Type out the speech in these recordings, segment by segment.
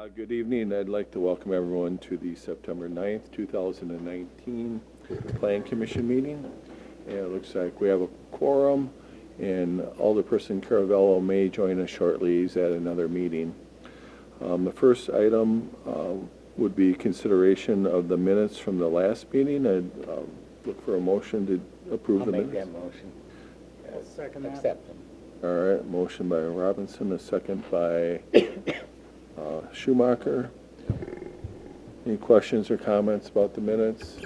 Good evening. I'd like to welcome everyone to the September 9th, 2019 Plan Commission meeting. And it looks like we have a quorum, and Alderperson Caravello may join us shortly. He's at another meeting. The first item would be consideration of the minutes from the last meeting. I'd look for a motion to approve the minutes. I'll make that motion. I'll second that. Accept them. All right, motion by Robinson, a second by Schumacher. Any questions or comments about the minutes?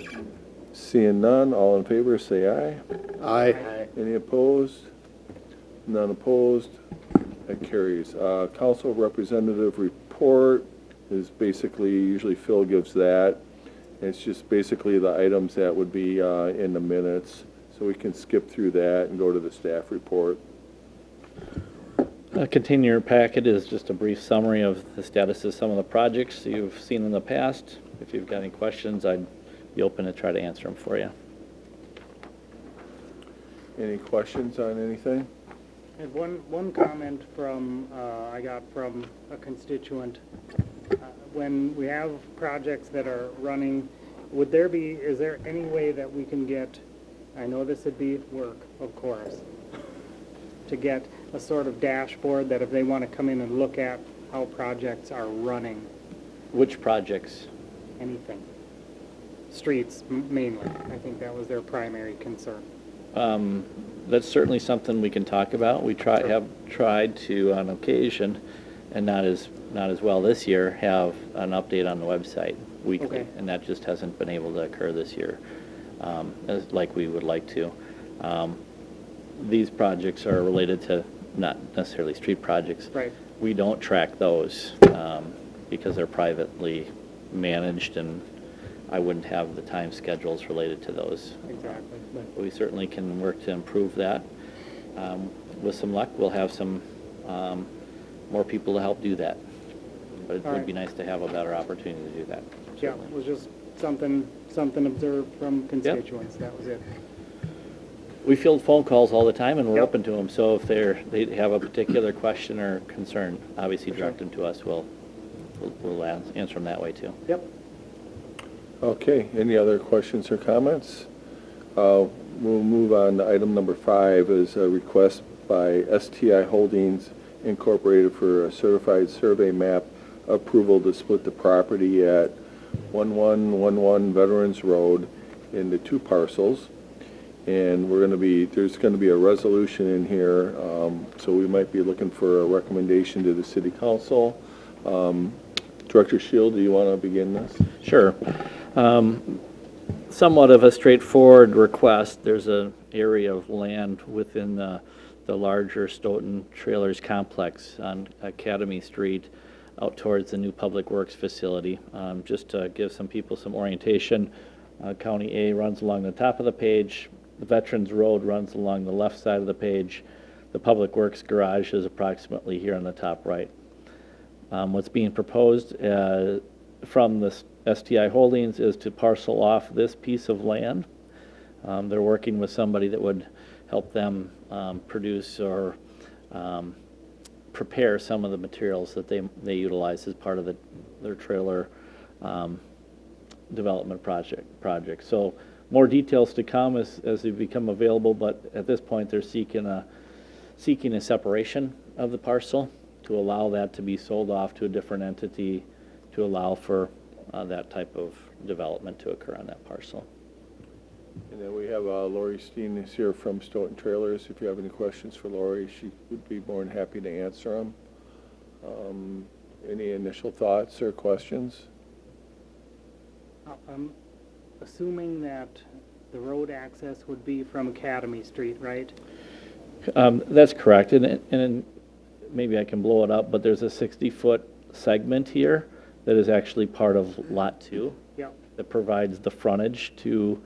Seeing none, all in favor say aye. Aye. Any opposed? None opposed. That carries. Council representative report is basically, usually Phil gives that. It's just basically the items that would be in the minutes. So we can skip through that and go to the staff report. Contained in your packet is just a brief summary of the status of some of the projects you've seen in the past. If you've got any questions, I'd be open to try to answer them for you. Any questions on anything? I had one comment from, I got from a constituent. When we have projects that are running, is there any way that we can get, I know this would be work, of course, to get a sort of dashboard that if they want to come in and look at how projects are running, Which projects? anything. Streets mainly, I think that was their primary concern. That's certainly something we can talk about. We have tried to, on occasion, and not as well this year, have an update on the website weekly, Okay. and that just hasn't been able to occur this year, like we would like to. These projects are related to not necessarily street projects. Right. We don't track those because they're privately managed, and I wouldn't have the time schedules related to those. Exactly. But We certainly can work to improve that. With some luck, we'll have some more people to help do that. But it All would be right. nice to have a better opportunity to do that. yeah, certainly. it was just something observed from constituents, that was it. We field phone calls all the time, and we're Yep. open to them. So if they have a particular question or concern, obviously direct them to us. We'll answer them that way too. Yep. Okay, any other questions or comments? We'll move on to item number 5 is a request by STI Holdings Incorporated for a certified survey map approval to split the property at 1111 Veterans Road into 2 parcels. And there's going to be a resolution in here, so we might be looking for a recommendation to the city council. Director Shield, do you want to begin this? Sure. Somewhat of a straightforward request. There's an area of land within the larger Stoughton Trailers complex on Academy Street out towards the new Public Works facility. Just to give some people some orientation, County A runs along the top of the page. The Veterans Road runs along the left side of the page. The Public Works garage is approximately here on the top right. What's being proposed from the STI Holdings is to parcel off this piece of land. They're working with somebody that would help them produce or prepare some of the materials that they utilize as part of their trailer development project. So more details to come as they become available, but at this point they're seeking a separation of the parcel to allow that to be sold off to a different entity to allow for that type of development to occur on that parcel. And then we have Lori Steen is here from Stoughton Trailers. If you have any questions for Lori, she would be more than happy to answer them. Any initial thoughts or questions? I'm assuming that the road access would be from Academy Street, right? That's correct, and maybe I can blow it up, but there's a 60-foot segment here that is actually part of Lot 2 Yep. that provides the frontage to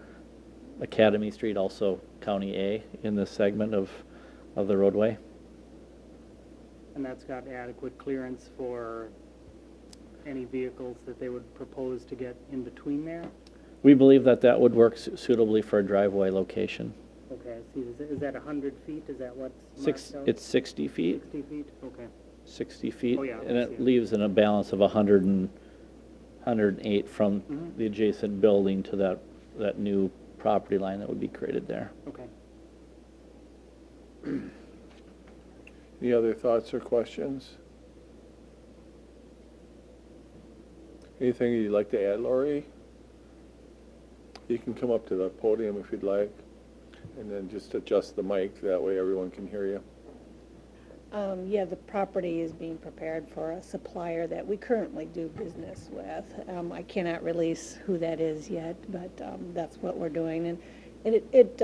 Academy Street, also County A, in this segment of the roadway. And that's got adequate clearance for any vehicles that they would propose to get in between there? We believe that would work suitably for a driveway location. Okay, I see, is that 100 feet, is that what's It's marked out? 60 feet. 60 feet, okay. 60 feet. Oh, yeah, And I it see it. leaves in a balance of 108 from the adjacent building to that new property line that would be created there. Okay. Any other thoughts or questions? Anything you'd like to add, Lori? You can come up to the podium if you'd like, and then just adjust the mic, that way everyone can hear you. Yeah, the property is being prepared for a supplier that we currently do business with. I cannot release who that is yet, but that's what we're doing. And it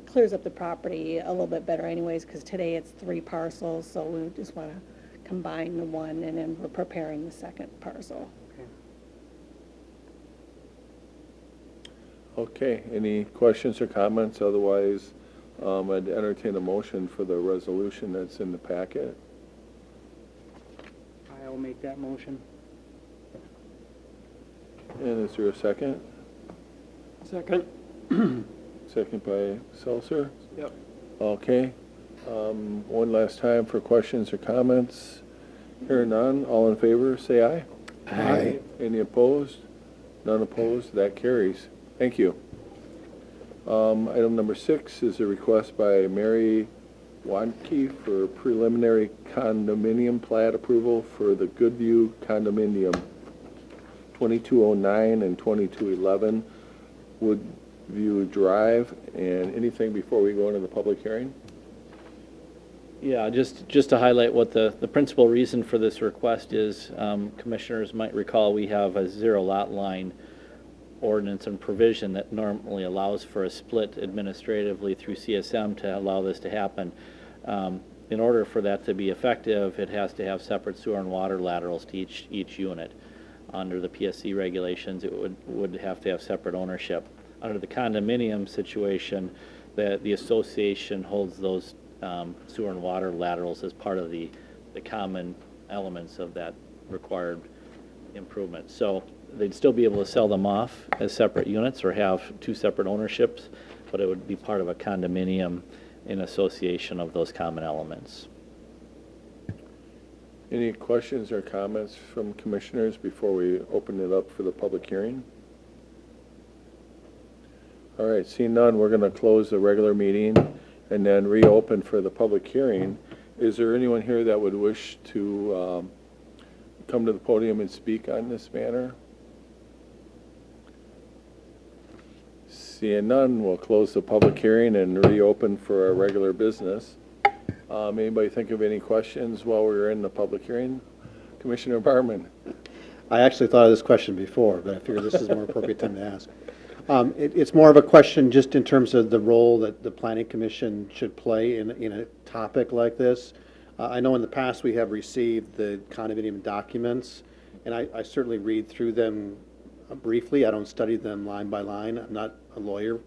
clears up the property a little bit better anyways, because today it's 3 parcels, so we just want to combine the one, and then we're preparing the second parcel. Okay, any questions or comments? Otherwise, I'd entertain a motion for the resolution that's in the packet. I'll make that motion. And is there a second? Second. Second by Seltzer? Yep. Okay. One last time for questions or comments. Hearing none, all in favor, say aye. Aye. Any opposed? None opposed, that carries. Thank you. Item number 6 is a request by Mary Wadke for preliminary condominium plat approval for the Goodview condominium, 2209 and 2211 Woodview Drive. And anything before we go into the public hearing? Yeah, just to highlight what the principal reason for this request is, commissioners might recall we have a 0 lot line ordinance and provision that normally allows for a split administratively through CSM to allow this to happen. In order for that to be effective, it has to have separate sewer and water laterals to each unit. Under the PSC regulations, it would have to have separate ownership. Under the condominium situation, the association holds those sewer and water laterals as part of the common elements of that required improvement. So they'd still be able to sell them off as separate units or have 2 separate ownerships, but it would be part of a condominium in association of those common elements. Any questions or comments from commissioners before we open it up for the public hearing? All right, seeing none, we're going to close the regular meeting and then reopen for the public hearing. Is there anyone here that would wish to come to the podium and speak on this matter? Seeing none, we'll close the public hearing and reopen for our regular business. Anybody think of any questions while we were in the public hearing? Commissioner Barman. I actually thought of this question before, but I figured this is a more appropriate time to ask. It's more of a question just in terms of the role that the planning commission should play in a topic like this. I know in the past we have received the condominium documents, and I certainly read through them briefly. I don't study them line by line. I'm not a lawyer.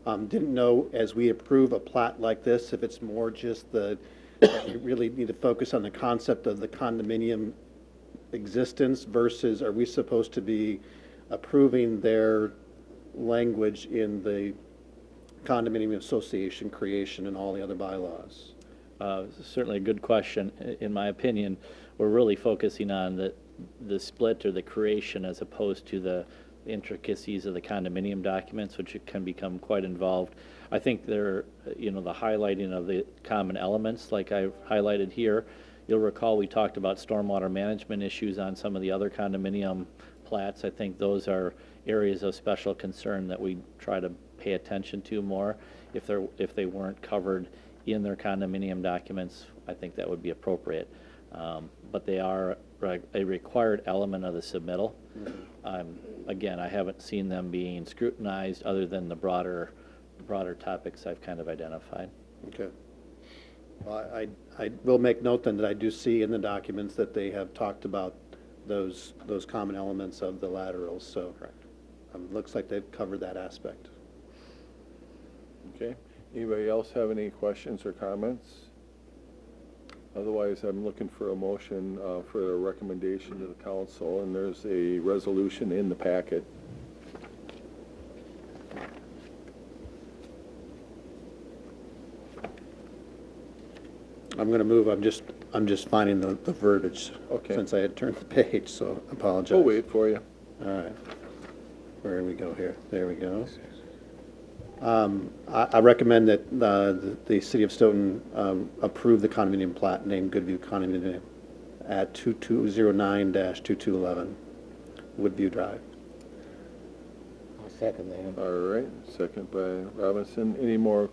Didn't know as we approve a plat like this, if it's more just you really need to focus on the concept of the condominium existence versus are we supposed to be approving their language in the condominium association creation and all the other bylaws? Certainly a good question. In my opinion, we're really focusing on the split or the creation as opposed to the intricacies of the condominium documents, which can become quite involved. I think the highlighting of the common elements, like I've highlighted here. You'll recall we talked about stormwater management issues on some of the other condominium plats. I think those are areas of special concern that we try to pay attention to more. If they weren't covered in their condominium documents, I think that would be appropriate. But they are a required element of the submittal. Again, I haven't seen them being scrutinized other than the broader topics I've kind of identified. Okay. Well, I will make note then that I do see in the documents that they have talked about those common elements of the laterals, so. Correct. Looks like they've covered that aspect. Okay. Anybody else have any questions or comments? Otherwise, I'm looking for a motion for a recommendation to the council, and there's a resolution in the packet. I'm going to move, I'm just finding the verbiage. Okay. Since I had turned the page, so I apologize. We'll wait for you. All right. Where do we go here? There we go. I recommend that the city of Stoughton approve the condominium plat named Goodview Condominium at 2209-2211 Woodview Drive. I'll second that. All right, second by Robinson. Any more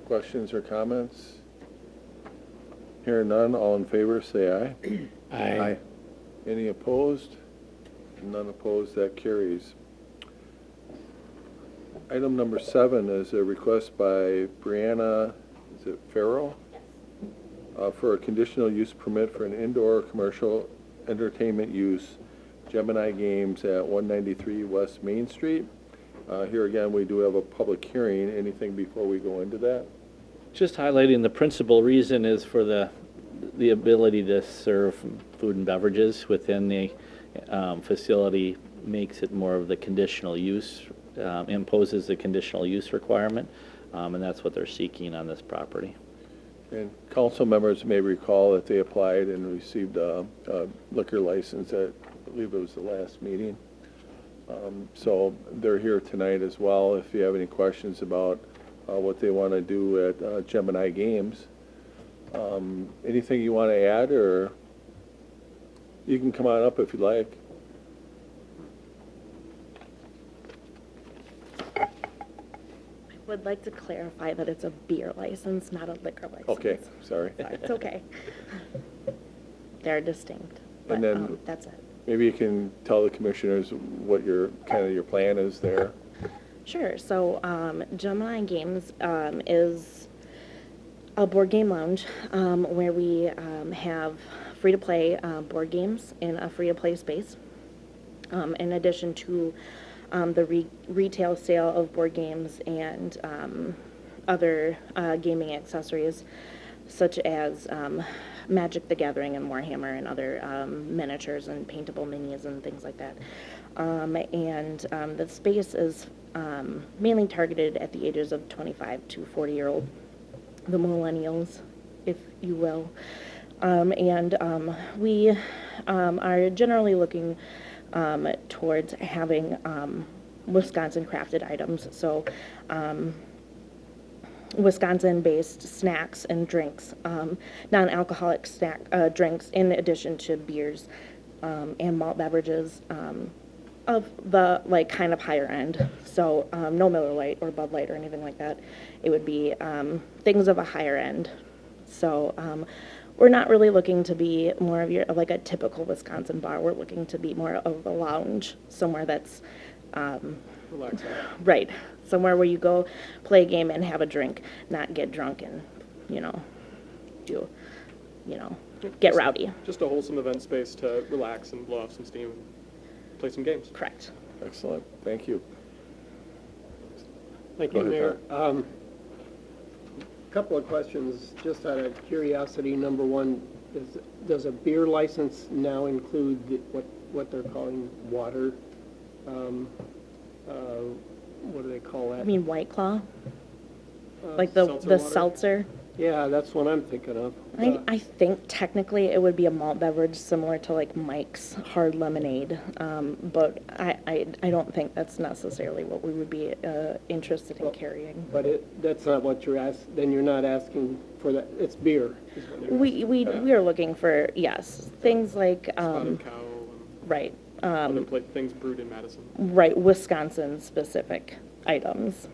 questions or comments? Hearing none, all in favor, say aye. Aye. Any opposed? None opposed, that carries. Item number 7 is a request by Brianna, is it Farrell? For a conditional use permit for an indoor commercial entertainment use, Gemini Games at 193 West Main Street. Here again, we do have a public hearing. Anything before we go into that? Just highlighting the principal reason is for the ability to serve food and beverages within the facility makes it more of the conditional use, imposes the conditional use requirement, and that's what they're seeking on this property. And council members may recall that they applied and received a liquor license at, I believe it was the last meeting. So they're here tonight as well. If you have any questions about what they want to do at Gemini Games. Anything you want to add, or you can come on up if you'd like. I would like to clarify that it's a beer license, not a liquor license. Okay, sorry. It's okay. They're distinct, but And then- that's it. Maybe you can tell the commissioners what your plan is there. Sure, so Gemini Games is a board game lounge where we have free-to-play board games in a free-to-play space. In addition to the retail sale of board games and other gaming accessories, such as Magic the Gathering and Warhammer and other miniatures and paintable minis and things like that. The space is mainly targeted at the ages of 25 to 40-year-old, the millennials, if you will. We are generally looking towards having Wisconsin crafted items, so Wisconsin-based snacks and drinks, non-alcoholic drinks, in addition to beers and malt beverages of the kind of higher end. So no Miller Lite or Bud Light or anything like that. It would be things of a higher end. So we're not really looking to be more of your like a typical Wisconsin bar. We're looking to be more of a lounge, somewhere that's Relaxing. right, somewhere where you go play a game and have a drink, not get drunk and get rowdy. Just a wholesome event space to relax and blow off some steam and play some games. Correct. Excellent, thank you. Thank Go you, ahead, Mayor. Couple of questions, just out of curiosity. Number one, does a beer license now include what they're calling water? What do they call that? I mean White Claw, Uh, like seltzer the water? seltzer. Yeah, that's what I'm thinking of. I think technically it would be a malt beverage similar to like Mike's Hard Lemonade, but I don't think that's necessarily what we would be interested in carrying. But that's not what you're asking, then you're not asking for that, it's beer. is what you're We are looking for, yes, things like, Spotted cow right, and other things brewed in Madison. right, Wisconsin specific items.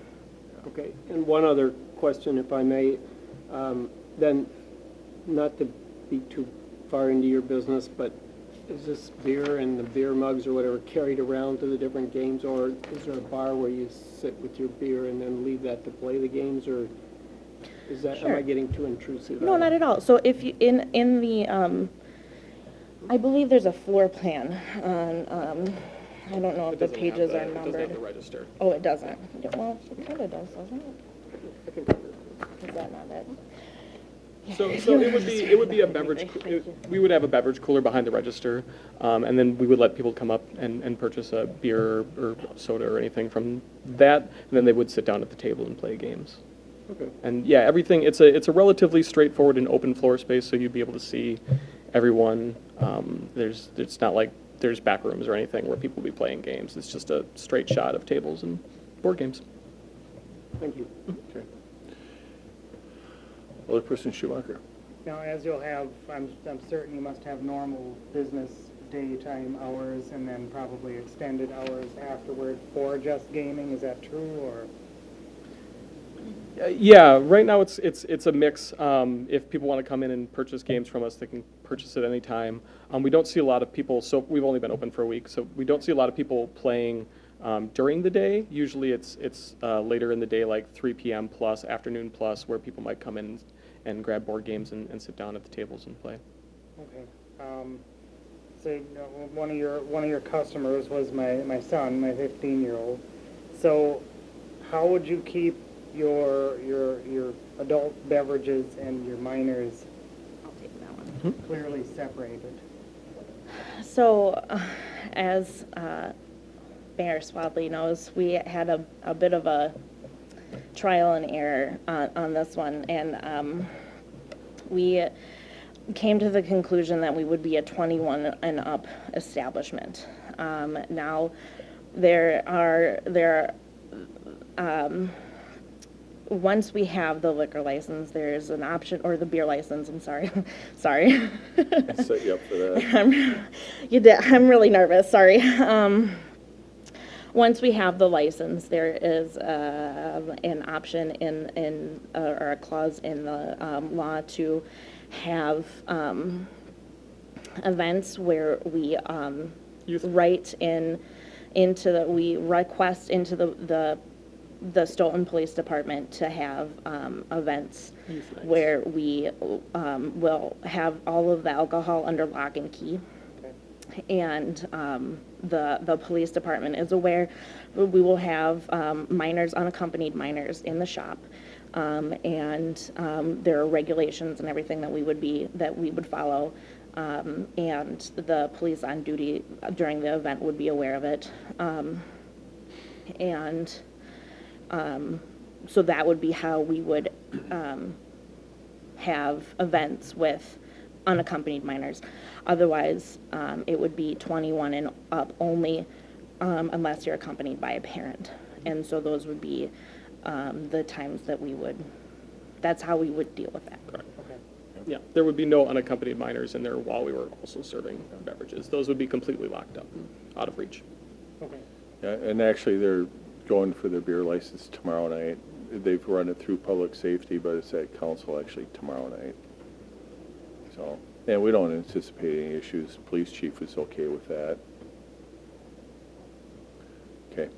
Okay, and one other question, if I may, then, not to be too far into your business, but is this beer and the beer mugs or whatever carried around to the different games, or is there a bar where you sit with your beer and then leave that to play the games, or is that, am I Sure. getting too intrusive? No, not at all. So if you, in the, I believe there's a floor plan on, I don't know if the pages are It doesn't have numbered. the register. Oh, it doesn't? Yeah, well, it kind of does, doesn't it? I can cover it. Is that not it? So it would be a beverage, we would have a beverage cooler behind the register, and then we would let people come up and purchase a beer or soda or anything from that, and then they would sit down at the table and play games. Okay. And yeah, everything, it's a relatively straightforward and open floor space, so you'd be able to see everyone. It's not like there's back rooms or anything where people will be playing games. It's just a straight shot of tables and board games. Thank you. Okay. Alderperson Schumacher. Now, as you'll have, I'm certain you must have normal business daytime hours and then probably extended hours afterward for just gaming. Is that true, or? Yeah, right now it's a mix. If people want to come in and purchase games from us, they can purchase at any time. We don't see a lot of people, so we've only been open for a week, so we don't see a lot of people playing during the day. Usually it's later in the day, like 3 p.m. plus, afternoon plus, where people might come in and grab board games and sit down at the tables and play. Okay. So one of your customers was my son, my 15-year-old. So how would you keep your adult beverages and your minors I'll take that one. clearly separated? So, as Mayor Swadley knows, we had a bit of a trial and error on this one, and we came to the conclusion that we would be a 21 and up establishment. Now, once we have the liquor license, there's an option, or the beer license, I'm sorry, sorry. I set you up for that. You did, I'm really nervous, sorry. Once we have the license, there is an option or a clause in the law to have events where we we request into the Stoughton Police Department to have events where we will have all of the alcohol under lock and key. And the police department is aware. We will have minors, unaccompanied minors in the shop. And there are regulations and everything that we would follow. And the police on duty during the event would be aware of it. So that would be how we would have events with unaccompanied minors. Otherwise, it would be 21 and up only, unless you're accompanied by a parent. And so those would be the times that that's how we would deal with that. Correct. Yeah, there would be no unaccompanied minors in there while we were also serving beverages. Those would be completely locked up and out of reach. Okay. Yeah, and actually, they're going for their beer license tomorrow night. They've run it through public safety, but it's at council actually tomorrow night. So, and we don't anticipate any issues. Police chief is okay with that. Okay.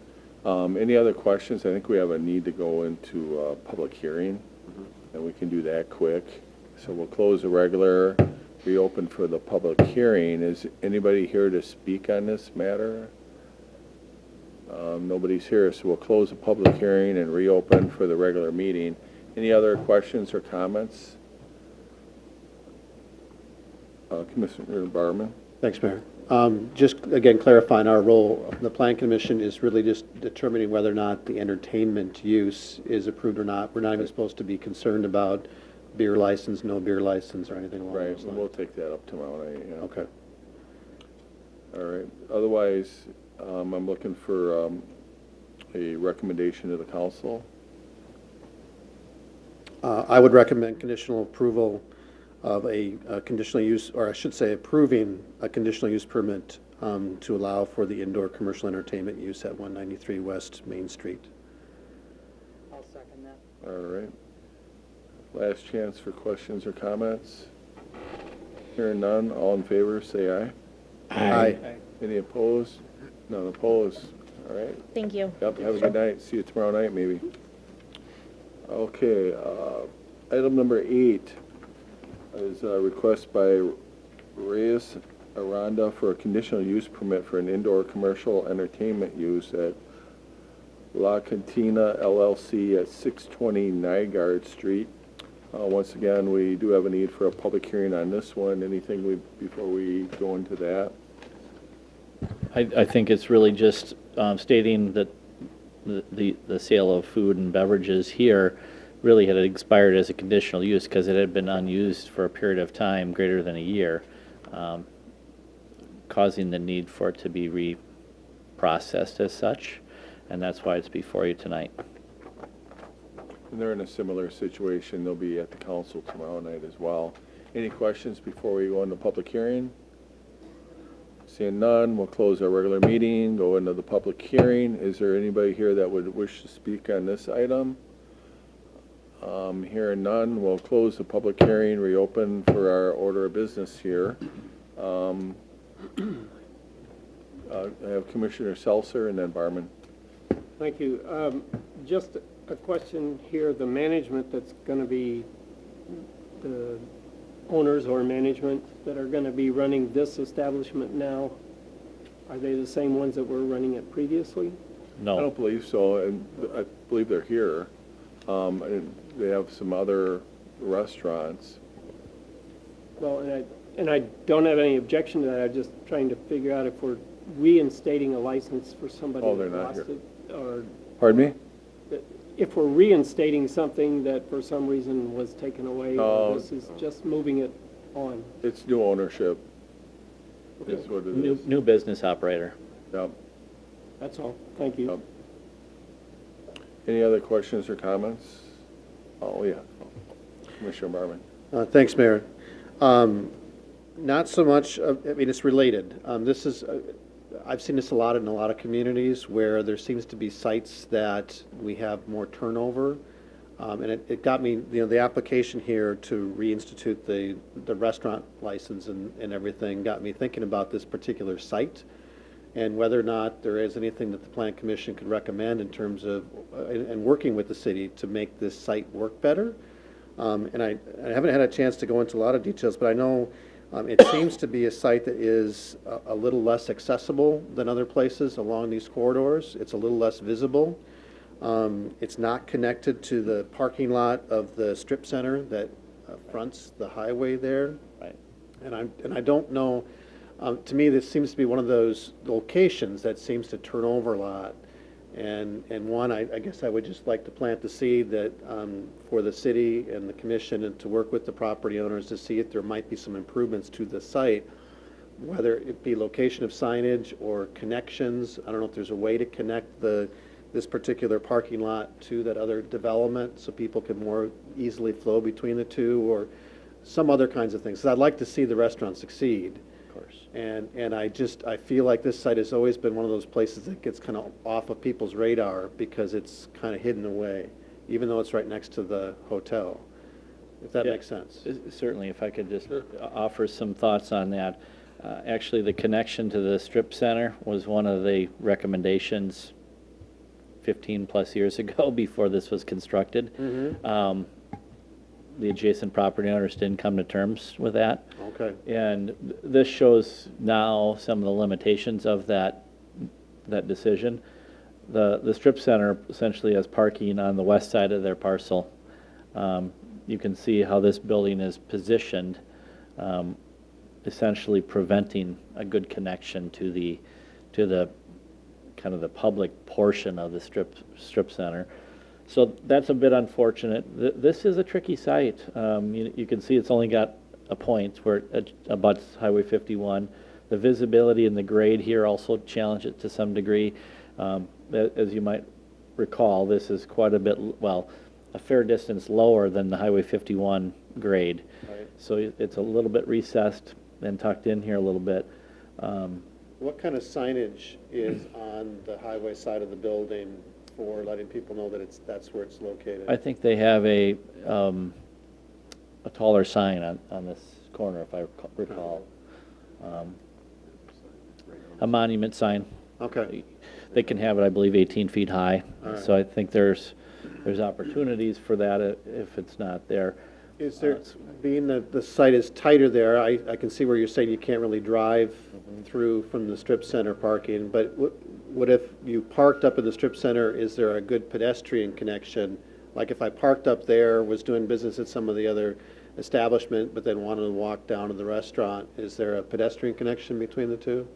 Any other questions? I think we have a need to go into a public hearing, and we can do that quick. So we'll close the regular, reopen for the public hearing. Is anybody here to speak on this matter? Nobody's here, so we'll close the public hearing and reopen for the regular meeting. Any other questions or comments? Commissioner Barman? Thanks, Mayor. Just again clarifying our role, the Plan Commission is really just determining whether or not the entertainment use is approved or not. We're not even supposed to be concerned about beer license, no beer license, or anything along Right, those we'll lines. take that up tomorrow night, yeah. Okay. All right, otherwise, I'm looking for a recommendation to the council. I would recommend conditional approval of a conditional use, or I should say approving a conditional use permit to allow for the indoor commercial entertainment use at 193 West Main Street. I'll second that. All right. Last chance for questions or comments. Hearing none, all in favor, say aye. Aye. Any opposed? None opposed. All right. Thank you. Yep, have a good night. See you tomorrow night, maybe. Okay, item number 8 is a request by Reyes Aranda for a conditional use permit for an indoor commercial entertainment use at La Cantina LLC at 620 Nygaard Street. Once again, we do have a need for a public hearing on this one. Anything before we go into that? I think it's really just stating that the sale of food and beverages here really had expired as a conditional use because it had been unused for a period of time greater than a year, causing the need for it to be reprocessed as such, and that's why it's before you tonight. And they're in a similar situation. They'll be at the council tomorrow night as well. Any questions before we go into public hearing? Seeing none, we'll close our regular meeting, go into the public hearing. Is there anybody here that would wish to speak on this item? Hearing none, we'll close the public hearing, reopen for our order of business here. I have Commissioner Seltzer and then Barman. Thank you. Just a question here, the management that's going to be, the owners or management that are going to be running this establishment now, are they the same ones that were running it previously? I No. don't believe so, and I believe they're here. And they have some other restaurants. Well, and I don't have any objection to that, I'm just trying to figure out if we're reinstating a license for somebody Oh, that they're not lost here. it, or Pardon me? if we're reinstating something that for some reason was taken away, No. or this is just moving it on. It's new ownership. Okay. Is what it New, is. new business operator. Yep. That's all, thank you. Yep. Any other questions or comments? Oh, yeah. Commissioner Barman. Thanks, Mayor. Not so much, I mean, it's related. This is, I've seen this a lot in a lot of communities where there seems to be sites that we have more turnover. And it got me, the application here to reinstitute the restaurant license and everything got me thinking about this particular site and whether or not there is anything that the Plan Commission could recommend in terms of, and working with the city to make this site work better. And I haven't had a chance to go into a lot of details, but I know it seems to be a site that is a little less accessible than other places along these corridors. It's a little less visible. It's not connected to the parking lot of the strip center that fronts the highway there. Right. And I don't know, to me, this seems to be one of those locations that seems to turn over a lot. And one, I guess I would just like to plant the seed that, for the city and the commission and to work with the property owners to see if there might be some improvements to the site, whether it be location of signage or connections. I don't know if there's a way to connect this particular parking lot to that other development so people can more easily flow between the two, or some other kinds of things. 'Cause I'd like to see the restaurant succeed. Of course. And I feel like this site has always been one of those places that gets kind of off of people's radar because it's kind of hidden away, even though it's right next to the hotel, if that Yeah, makes sense. Certainly, if I could just offer some thoughts on that. Actually, the connection to the strip center was one of the recommendations 15-plus years ago before this was constructed. The adjacent property owners didn't come to terms with that. Okay. And this shows now some of the limitations of that decision. The strip center essentially has parking on the west side of their parcel. You can see how this building is positioned, essentially preventing a good connection to the kind of the public portion of the strip center. So that's a bit unfortunate. This is a tricky site. You can see it's only got a point where it abuts Highway 51. The visibility and the grade here also challenge it to some degree. As you might recall, this is quite a bit, well, a fair distance lower than the Highway 51 grade. Right. So it's a little bit recessed and tucked in here a little bit. What kind of signage is on the highway side of the building for letting people know that that's where it's located? I think they have a taller sign on this corner, if I recall. A monument sign. Okay. They can have it, I believe, 18 feet high. All right. So I think there's opportunities for that if it's not there. Is there, being that the site is tighter there, I can see where you're saying you can't really drive through from the strip center parking, but what if you parked up in the strip center, is there a good pedestrian connection? Like if I parked up there, was doing business at some of the other establishment, but then wanted to walk down to the restaurant, is there a pedestrian connection between the two?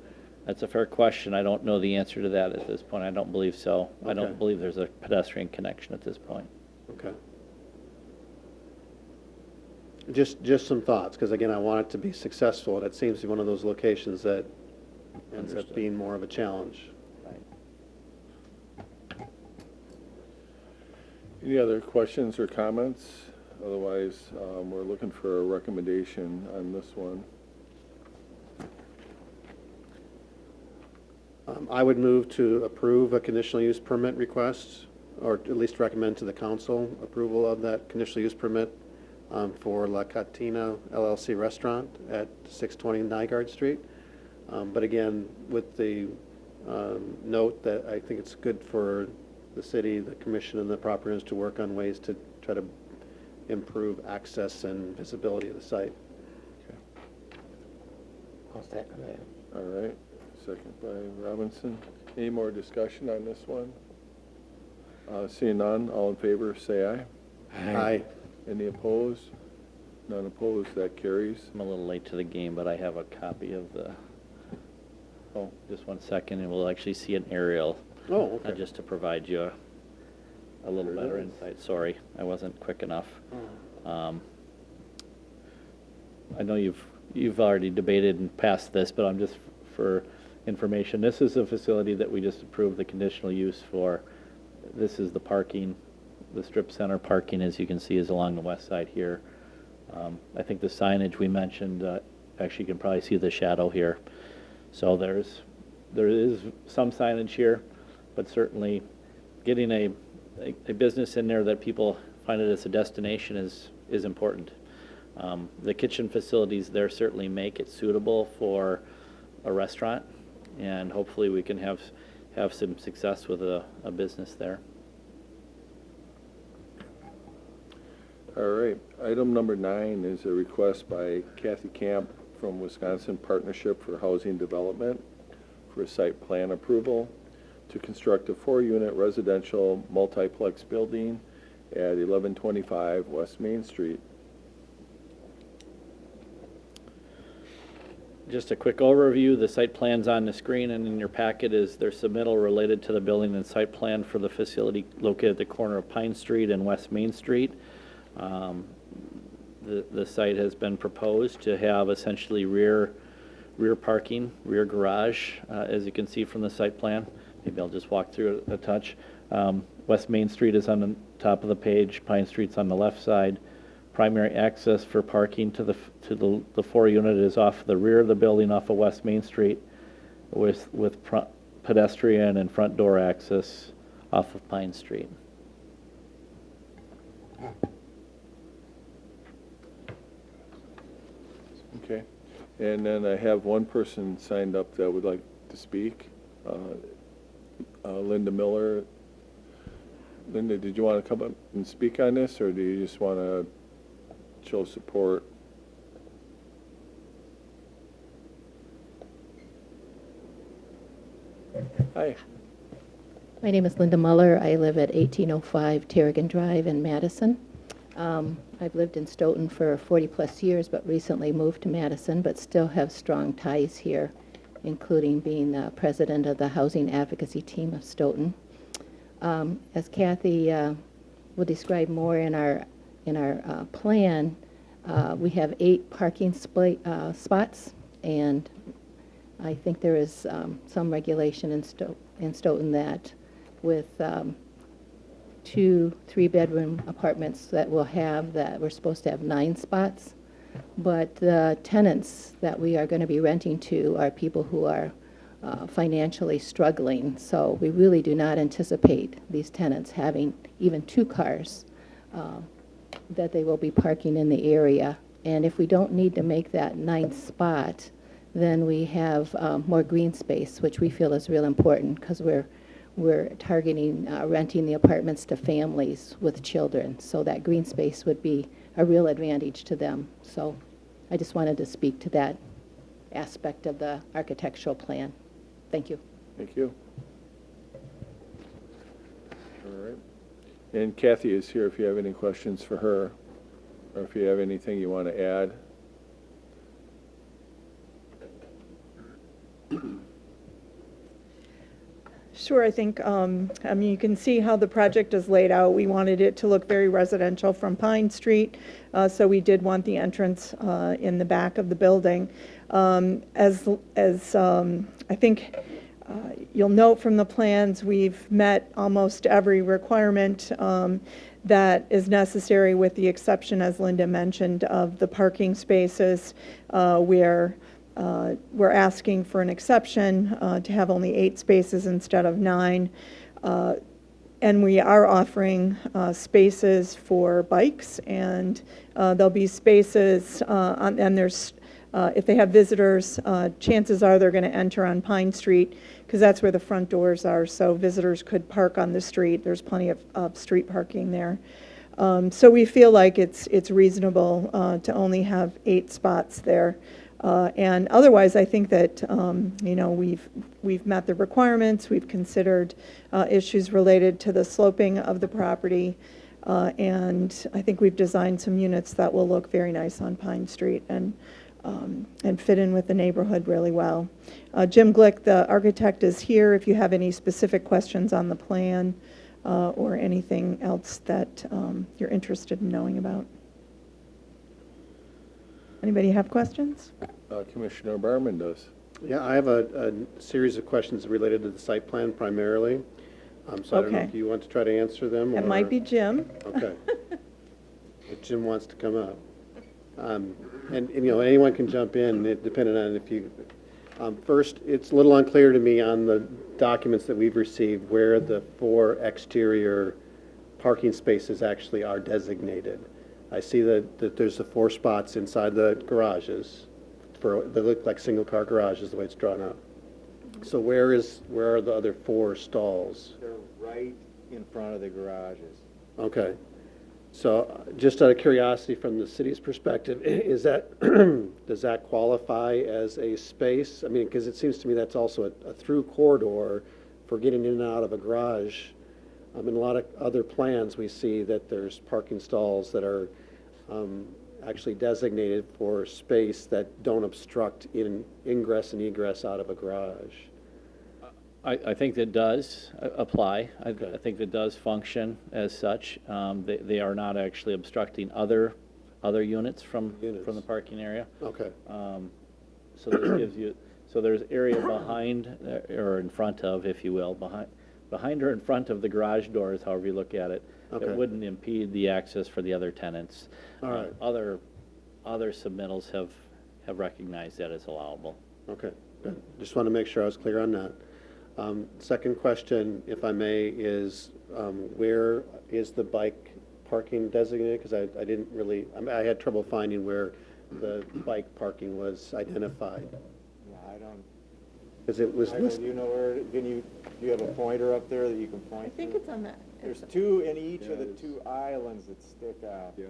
That's a fair question. I don't know the answer to that at this point. I don't believe so. I Okay. don't believe there's a pedestrian connection at this point. Okay. Just some thoughts, because again, I want it to be successful, and it seems to be one of those locations that ends up Understood. being more of a challenge. Any other questions or comments? Otherwise, we're looking for a recommendation on this one. I would move to approve a conditional use permit request, or at least recommend to the council approval of that conditional use permit for La Catina LLC Restaurant at 620 Nygaard Street. But again, with the note that I think it's good for the city, the commission, and the property owners to work on ways to try to improve access and visibility of the site. All right, second by Robinson. Any more discussion on this one? Seeing none, all in favor, say aye. Aye. Any opposed? None opposed, that carries. I'm a little late to the game, but I have a copy of the, oh, just one second, and we'll actually see an aerial. Oh, okay. Just to provide you a little There it better is. insight. Sorry, I wasn't quick enough. I know you've already debated and passed this, but I'm just for information. This is a facility that we just approved the conditional use for. This is the parking, the strip center parking, as you can see, is along the west side here. I think the signage we mentioned, actually you can probably see the shadow here. So there is some signage here, but certainly getting a business in there that people find it as a destination is important. The kitchen facilities there certainly make it suitable for a restaurant, and hopefully we can have some success with a business there. All right, item number 9 is a request by Kathy Camp from Wisconsin Partnership for Housing Development for a site plan approval to construct a 4-unit residential multiplex building at 1125 West Main Street. Just a quick overview, the site plan's on the screen, and in your packet is their submittal related to the building and site plan for the facility located at the corner of Pine Street and West Main Street. The site has been proposed to have essentially rear parking, rear garage, as you can see from the site plan. Maybe I'll just walk through it a touch. West Main Street is on the top of the page, Pine Street's on the left side. Primary access for parking to the 4-unit is off the rear of the building off of West Main Street with pedestrian and front door access off of Pine Street. Okay, and then I have one person signed up that would like to speak. Linda Miller. Linda, did you want to come up and speak on this, or do you just want to show support? Hi. My name is Linda Muller. I live at 1805 Tarragon Drive in Madison. I've lived in Stoughton for 40-plus years, but recently moved to Madison, but still have strong ties here, including being the president of the Housing Advocacy Team of Stoughton. As Kathy will describe more in our plan, we have 8 parking spots, and I think there is some regulation in Stoughton that with 2 3-bedroom apartments that we're supposed to have 9 spots. But the tenants that we are going to be renting to are people who are financially struggling. So we really do not anticipate these tenants having even 2 cars that they will be parking in the area. And if we don't need to make that 9th spot, then we have more green space, which we feel is real important because we're targeting renting the apartments to families with children. So that green space would be a real advantage to them. So I just wanted to speak to that aspect of the architectural plan. Thank you. Thank you. All right. And Kathy is here if you have any questions for her, or if you have anything you want to add. Sure, I think, I mean, you can see how the project is laid out. We wanted it to look very residential from Pine Street, so we did want the entrance in the back of the building. As I think you'll note from the plans, we've met almost every requirement that is necessary, with the exception, as Linda mentioned, of the parking spaces, where we're asking for an exception to have only 8 spaces instead of 9. And we are offering spaces for bikes, and there'll be spaces, and there's, if they have visitors, chances are they're going to enter on Pine Street, because that's where the front doors are, so visitors could park on the street. There's plenty of street parking there. So we feel like it's reasonable to only have 8 spots there. And otherwise, I think that, you know, we've met the requirements. We've considered issues related to the sloping of the property. And I think we've designed some units that will look very nice on Pine Street and fit in with the neighborhood really well. Jim Glick, the architect, is here if you have any specific questions on the plan or anything else that you're interested in knowing about. Anybody have questions? Commissioner Barman does. Yeah, I have a series of questions related to the site plan primarily. So I don't know Okay. if you want to try to answer them. It might be Jim. Okay. If Jim wants to come up. And, you know, anyone can jump in, depending on if you, first, it's a little unclear to me on the documents that we've received where the 4 exterior parking spaces actually are designated. I see that there's the 4 spots inside the garages, they look like single-car garages the way it's drawn up. So where are the other 4 stalls? They're right in front of the garages. Okay. So just out of curiosity, from the city's perspective, is that, does that qualify as a space? I mean, because it seems to me that's also a through corridor for getting in and out of a garage. In a lot of other plans, we see that there's parking stalls that are actually designated for space that don't obstruct ingress and egress out of a garage. I think that does apply. I think that does function as such. They are not actually obstructing other units from the parking area. Okay. So this gives you, so there's area behind, or in front of, if you will, behind or in front of the garage doors, however you look at it. Okay. It wouldn't impede the access for the other tenants. All right. Other submittals have recognized that as allowable. Okay, good. Just want to make sure I was clear on that. Second question, if I may, is where is the bike parking designated? Because I didn't really, I had trouble finding where the bike parking was identified. Yeah, I don't, Because it was Michael, do listed. you know where, do you have a pointer up there that you can I point to? think it's on that. There's 2 in each of the 2 islands that stick out. Yeah.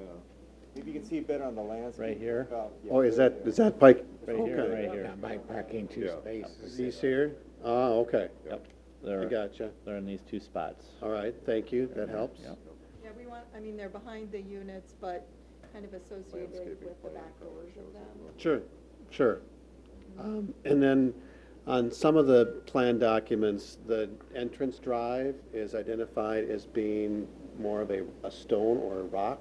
Maybe you can see better on the landscape. Right here? Oh, yeah, Oh, is there that, you is that bike? Right here, Okay. right here. Bike parking, 2 spaces. These here? Oh, okay. Yep. I gotcha. They're in these 2 spots. All right, thank you. That helps. Yep. Yeah, we want, I mean, they're behind the units, but kind of associated with the back doors of them. Sure, sure. And then on some of the plan documents, the entrance drive is identified as being more of a stone or a rock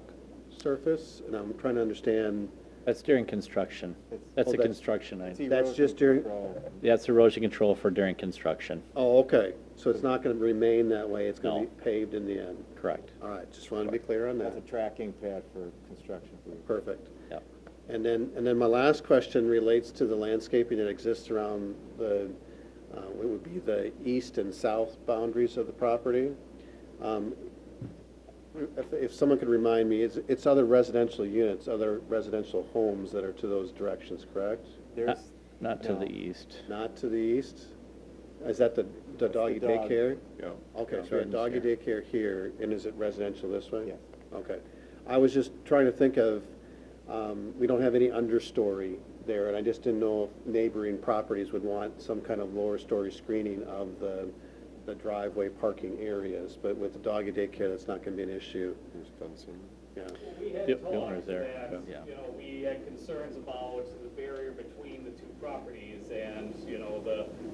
surface, and I'm trying to understand. That's during construction. That's Oh, a that's- construction It's item. That's just during, control. That's erosion control for during construction. oh, okay, so it's not going to remain that way, it's going to No. be paved in the end? Correct. All right, just wanted to be clear on that. That's a tracking pad for construction. Perfect. Yep. And then my last question relates to the landscaping that exists around the, what would be the east and south boundaries of the property. If someone could remind me, it's other residential units, other residential homes that are to those directions, correct? There's, Not to no. the east. Not to the east? Is that the doggy the dog. daycare? Yeah. Okay, so a Gardens doggy here. daycare here, and is it residential this way? Yes. Okay. I was just trying to think of, we don't have any understory there, and I just didn't know if neighboring properties would want some kind of lower story screening of the driveway parking areas, but with the doggy daycare, that's not gonna be an issue. There's fencing. Yeah, We had Yep, told the owner's them there. that, Yeah. you know, we had concerns about the barrier between the 2 properties and, you know,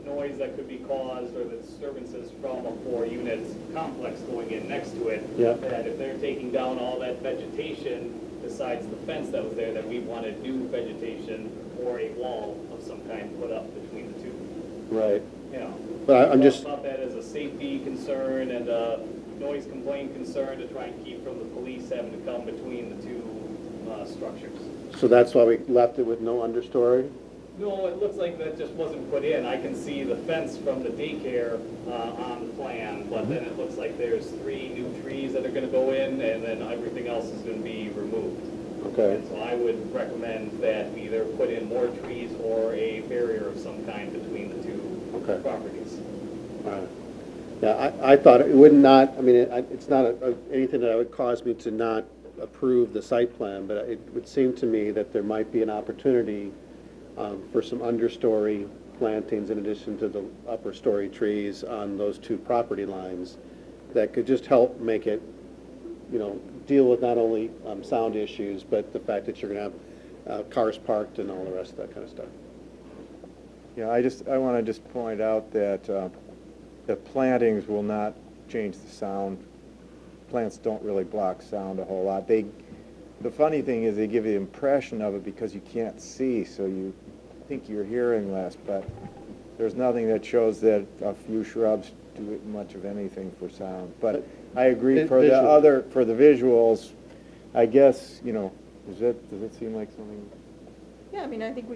noise that could be caused or the disturbances from a 4-unit complex going in next to it. Yeah. That if they're taking down all that vegetation besides the fence that was there, that we wanted new vegetation or a wall of some kind put up between the two. Right. You know. But I'm just, About that as a safety concern and a noise complaint concern to try and keep from the police having to come between the two structures. so that's why we left it with no understory? No, it looks like that just wasn't put in. I can see the fence from the daycare on the plan, but then it looks like there's 3 new trees that are gonna go in, and then everything else is gonna be removed. Okay. And so I would recommend that we either put in more trees or a barrier of some kind between the two Okay. properties. Yeah, I thought it would not, I mean, it's not anything that would cause me to not approve the site plan, but it would seem to me that there might be an opportunity for some understory plantings in addition to the upper story trees on those 2 property lines that could just help make it, deal with not only sound issues, but the fact that you're going to have cars parked and all the rest of that kind of stuff. Yeah, I want to just point out that the plantings will not change the sound. Plants don't really block sound a whole lot. The funny thing is they give you the impression of it because you can't see, so you think you're hearing less, but there's nothing that shows that a few shrubs do much of anything for sound. But I agree for the visuals, I guess, does it seem like something? Yeah, I mean, I think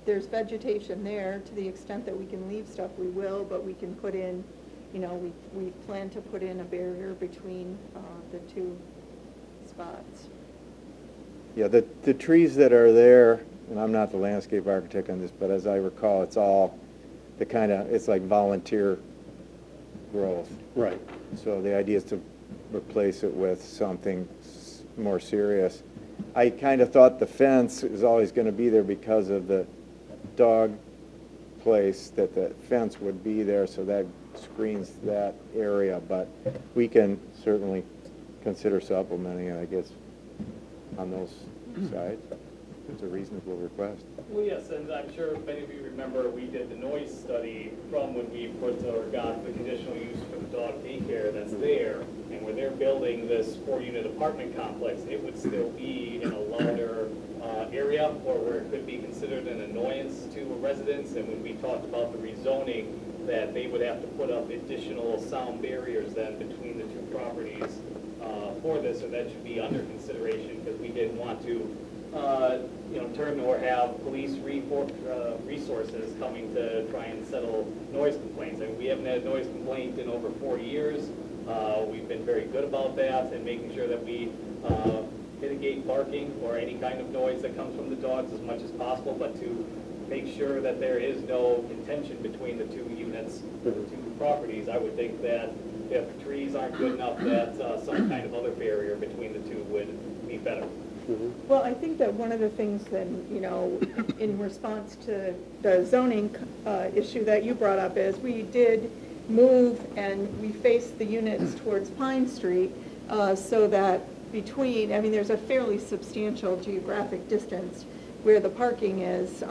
there's vegetation there. To the extent that we can leave stuff, we will, but we can put in, we plan to put in a barrier between the 2 spots. Yeah, the trees that are there, and I'm not the landscape architect on this, but as I recall, it's all it's like volunteer growth. Right. So the idea is to replace it with something more serious. I kind of thought the fence is always going to be there because of the dog place, that the fence would be there, so that screens that area, but we can certainly consider supplementing it, I guess, on those sides. It's a reasonable request. Well, yes, and I'm sure many of you remember we did the noise study from when we got the conditional use for the dog daycare that's there. And where they're building this 4-unit apartment complex, it would still be in a louder area or where it could be considered an annoyance to a residence. And when we talked about the rezoning, that they would have to put up additional sound barriers then between the 2 properties for this, or that should be under consideration because we didn't want to turn or have police resources coming to try and settle noise complaints. I mean, we haven't had a noise complaint in over 4 years. We've been very good about that and making sure that we mitigate barking or any kind of noise that comes from the dogs as much as possible, but to make sure that there is no contention between the 2 units, the 2 properties, I would think that if trees aren't good enough, that some kind of other barrier between the 2 would be better. Well, I think that one of the things then, in response to the zoning issue that you brought up is we did move and we faced the units towards Pine Street so that there's a fairly substantial geographic distance where the parking is,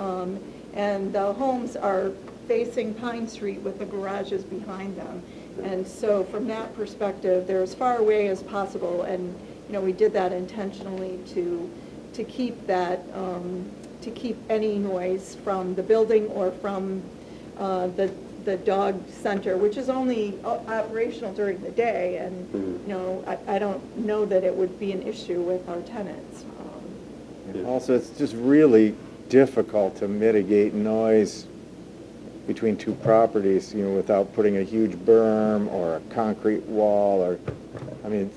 and the homes are facing Pine Street with the garages behind them. And so from that perspective, they're as far away as possible, and we did that intentionally to keep that, to keep any noise from the building or from the dog center, which is only operational during the day, and, I don't know that it would be an issue with our tenants. And also, it's just really difficult to mitigate noise between 2 properties, without putting a huge berm or a concrete wall or,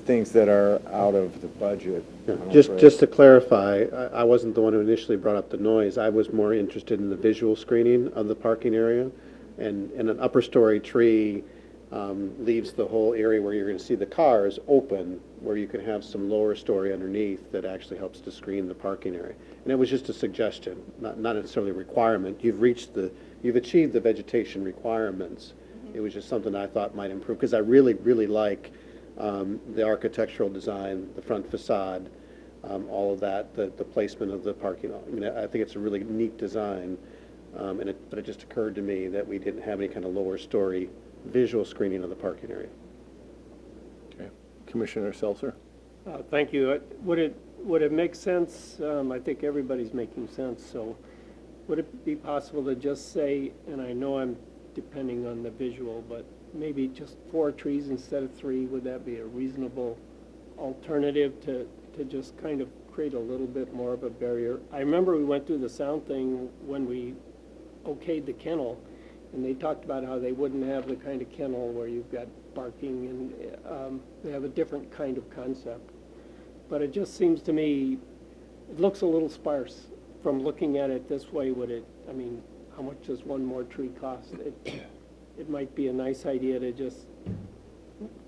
things that are out of the budget. Just to clarify, I wasn't the one who initially brought up the noise. I was more interested in the visual screening of the parking area. And an upper story tree leaves the whole area where you're going to see the cars open, where you can have some lower story underneath that actually helps to screen the parking area. And it was just a suggestion, not necessarily a requirement. You've achieved the vegetation requirements. It was just something I thought might improve, because I really, really like the architectural design, the front facade, all of that, the placement of the parking lot. I think it's a really neat design. But it just occurred to me that we didn't have any kind of lower story visual screening of the parking area. Okay. Commissioner Seltzer? Thank you. Would it make sense, I think everybody's making sense, so would it be possible to just say, and I know I'm depending on the visual, but maybe just 4 trees instead of 3, would that be a reasonable alternative to just kind of create a little bit more of a barrier? I remember we went through the sound thing when we okayed the kennel, and they talked about how they wouldn't have the kind of kennel where you've got barking, and they have a different kind of concept. But it just seems to me, it looks a little sparse from looking at it this way. How much does one more tree cost? It might be a nice idea to just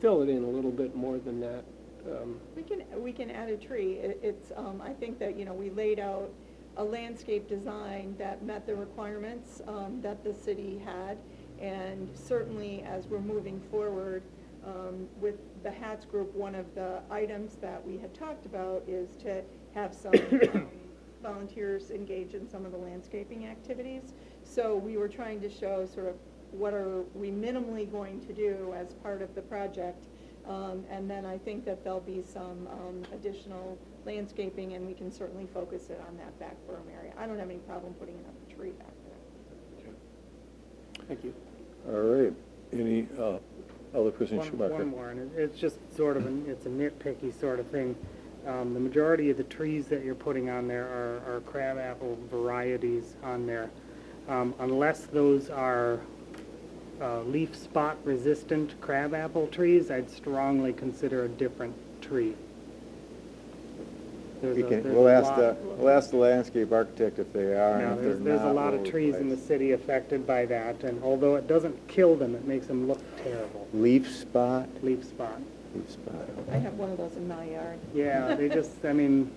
fill it in a little bit more than that. We can add a tree. I think that, we laid out a landscape design that met the requirements that the city had. And certainly, as we're moving forward with the HATS group, one of the items that we had talked about is to have some volunteers engage in some of the landscaping activities. So we were trying to show sort of what are we minimally going to do as part of the project. And then I think that there'll be some additional landscaping, and we can certainly focus it on that back berm area. I don't have any problem putting another tree back there. Thank you. All right. Any other person? One more, and it's just sort of it's a nitpicky sort of thing. The majority of the trees that you're putting on there are crabapple varieties on there. Unless those are leaf spot resistant crabapple trees, I'd strongly consider a different tree. We'll ask the landscape architect if they are. No, and if they're there's a not, lot of we'll trees in the replace. city affected by that, and although it doesn't kill them, it makes them look terrible. Leaf spot? Leaf spot. Leaf spot. I have one of those in my yard. Yeah, they just,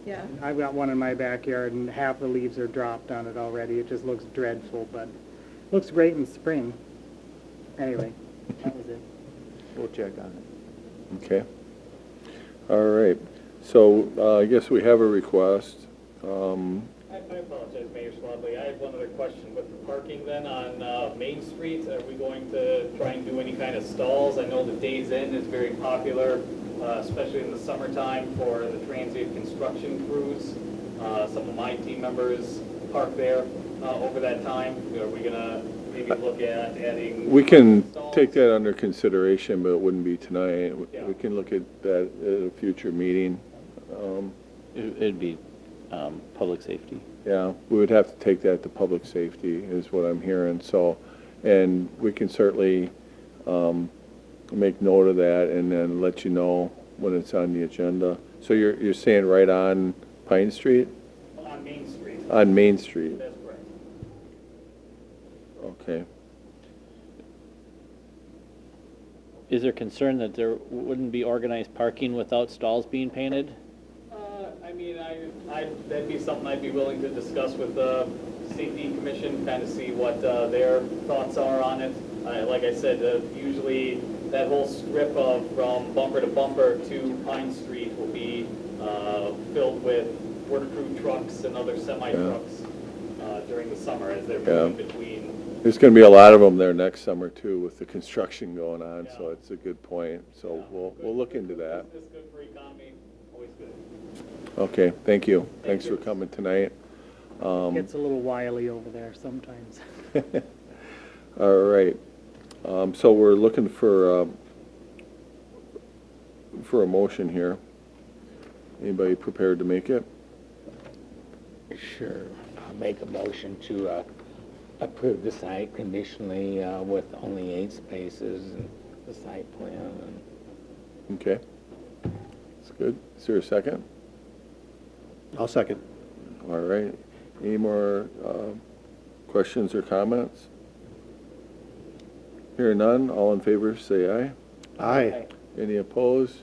Yeah. I've got one in my backyard, and half the leaves are dropped on it already. It just looks dreadful, but looks great in spring. Anyway, that was it. We'll check on it. Okay. All right. So I guess we have a request. I apologize, Mayor Swadley. I have one other question with the parking then on Main Street. Are we going to try and do any kind of stalls? I know the Days Inn is very popular, especially in the summertime for the transient construction crews. Some of my team members park there over that time. Are we going to maybe look at adding? We can stalls? take that under consideration, but it wouldn't be tonight. Yeah. We can look at that at a future meeting. It'd be public safety. Yeah, we would have to take that to public safety, is what I'm hearing, so, and we can certainly make note of that and then let you know when it's on the agenda. So you're saying right on Pine Street? On Main Street. On Main Street, That's correct. okay. Is there concern that there wouldn't be organized parking without stalls being painted? That'd be something I'd be willing to discuss with the safety commission, kind of see what their thoughts are on it. Like I said, usually that whole strip of from bumper to bumper to Pine Street will be filled with work crew trucks and other semi-trucks during the summer as they're moving between. There's gonna be a lot of them there next summer too with the construction going on, so Yeah. it's a good point. So we'll look into that. It's good for economy, always good. Okay, thank you. Thanks for coming tonight. Gets a little wily over there sometimes. All right. So we're looking for a motion here. Anybody prepared to make it? Sure. I'll make a motion to approve the site conditionally with only 8 spaces and the site plan. Okay. That's good. Is there a second? I'll second. All right. Any more questions or comments? Hearing none, all in favor, say aye. Aye. Any opposed?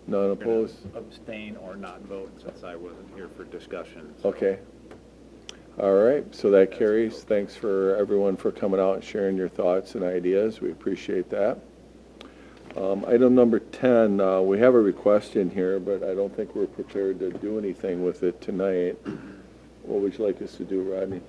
None opposed? Abstain or not vote since I wasn't here for discussion. Okay. All right, so that carries. Thanks for everyone for coming out and sharing your thoughts and ideas. We appreciate that. Item number 10, we have a request in here, but I don't think we're prepared to do anything with it tonight. What would you like us to do, Rodney?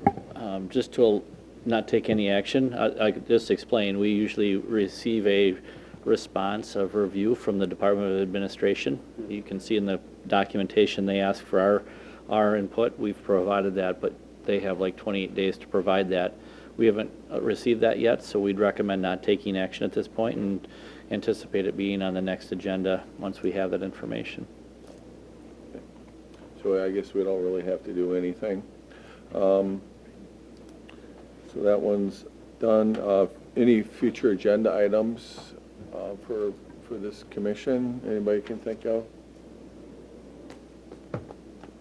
Just to not take any action. I could just explain, we usually receive a response of review from the Department of Administration. You can see in the documentation, they ask for our input. We've provided that, but they have like 28 days to provide that. We haven't received that yet, so we'd recommend not taking action at this point and anticipate it being on the next agenda once we have that information. So I guess we don't really have to do anything. So that one's done. Any future agenda items for this commission? Anybody can think of?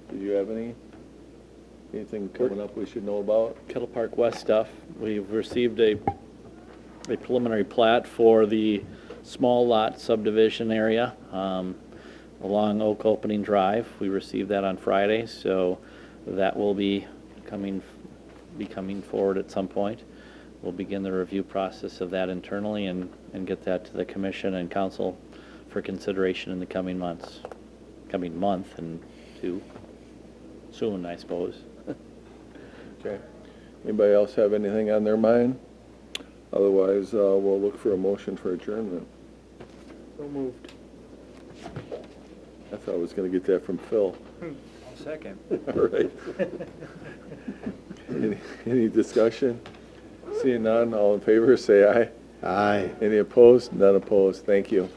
Do you have anything coming up we should know about? Kettle Park West stuff, we've received a preliminary plat for the small lot subdivision area along Oak Opening Drive. We received that on Friday, so that will be coming forward at some point. We'll begin the review process of that internally and get that to the commission and council for consideration in the coming month and two. Soon, I suppose. Okay. Anybody else have anything on their mind? Otherwise, we'll look for a motion for adjournment. So moved. I thought I was going to get that from Phil. Second. All right. Any discussion? Seeing none, all in favor, say aye. Aye. Any opposed? None opposed. Thank you.